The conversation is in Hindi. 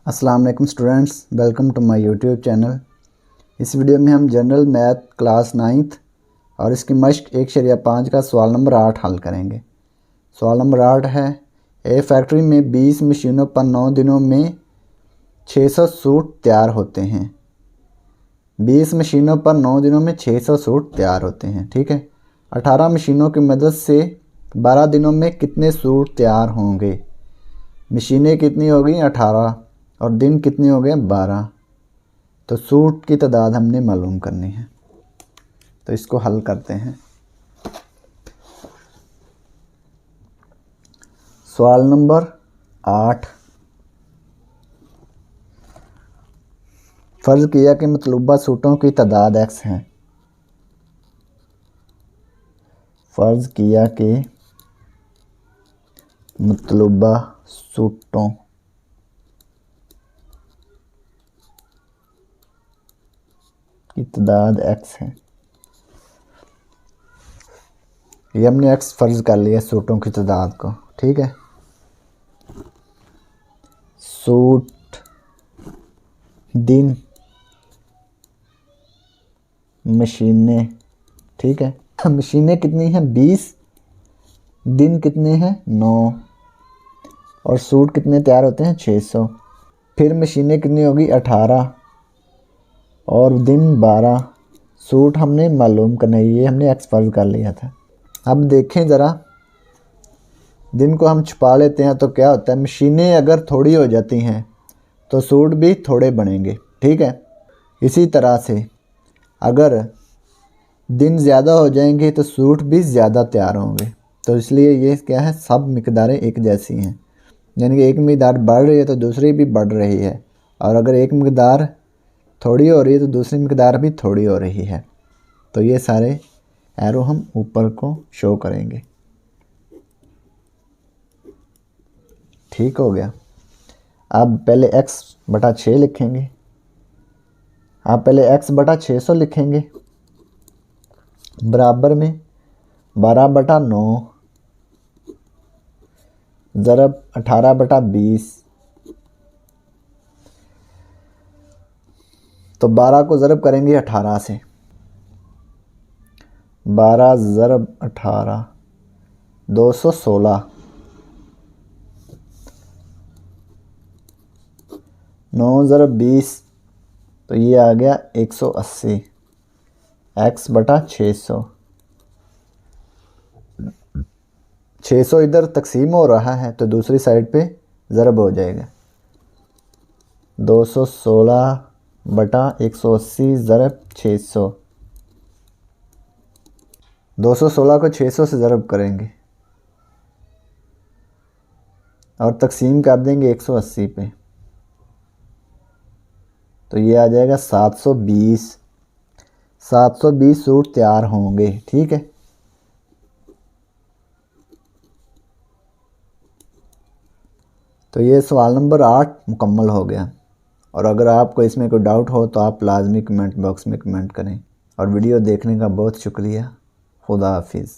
अस्सलाम वालेकुम students, welcome to my YouTube channel. इस वीडियो में हम जनरल मैथ क्लास 9th और इसकी मश्क 1.5 का सवाल नंबर 8 हल करेंगे। सवाल नंबर 8 है, ए फैक्ट्री में 20 मशीनों पर 9 दिनों में 600 सूट तैयार होते हैं। 20 मशीनों पर 9 दिनों में 600 सूट तैयार होते हैं। ठीक है, 18 मशीनों की मदद से 12 दिनों में कितने सूट तैयार होंगे। मशीनें कितनी हो गई 18 और दिन कितने हो गए 12। तो सूट की तादाद हमने मालूम करनी है, तो इसको हल करते हैं। सवाल नंबर 8, फ़र्ज़ किया कि मतलूबा सूटों की तादाद x है। फ़र्ज़ किया कि मतलूबा सूटों की तादाद x है। ये हमने x फ़र्ज़ कर लिया सूटों की तादाद को। ठीक है, सूट, दिन, मशीनें। ठीक है, मशीनें कितनी हैं 20, दिन कितने हैं 9 और सूट कितने तैयार होते हैं 600। फिर मशीनें कितनी होगी 18 और दिन 12। सूट हमने मालूम करना है, ये हमने एक्स फ़र्ज़ कर लिया था। अब देखें ज़रा, दिन को हम छुपा लेते हैं तो क्या होता है, मशीनें अगर थोड़ी हो जाती हैं तो सूट भी थोड़े बनेंगे। ठीक है, इसी तरह से अगर दिन ज़्यादा हो जाएंगे तो सूट भी ज़्यादा तैयार होंगे। तो इसलिए ये क्या है, सब मिकदारें एक जैसी हैं, यानी कि एक मिकदार बढ़ रही है तो दूसरी भी बढ़ रही है, और अगर एक मिकदार थोड़ी हो रही है तो दूसरी मिकदार भी थोड़ी हो रही है। तो ये सारे एरो हम ऊपर को शो करेंगे। ठीक हो गया। अब पहले x बटा 6 लिखेंगे। आप पहले x बटा 600 लिखेंगे, बराबर में 12 बटा 9 ज़रब 18 बटा 20। तो 12 को ज़रब करेंगे 18 से, 12 ज़रब 18 216, 9 ज़रब 20 तो ये आ गया 180। x बटा 600, 600 इधर तकसीम हो रहा है तो दूसरी साइड पे ज़रब हो जाएगा। 216 बटा 180 ज़रब 600। 216 को 600 से ज़रब करेंगे और तकसीम कर देंगे 180 पे, तो ये आ जाएगा 720। 720 सूट तैयार होंगे। ठीक है, तो ये सवाल नंबर 8 मुकम्मल हो गया। और अगर आपको इसमें कोई डाउट हो तो आप लाजमी कमेंट बॉक्स में कमेंट करें। और वीडियो देखने का बहुत शुक्रिया। खुदा हाफिज़।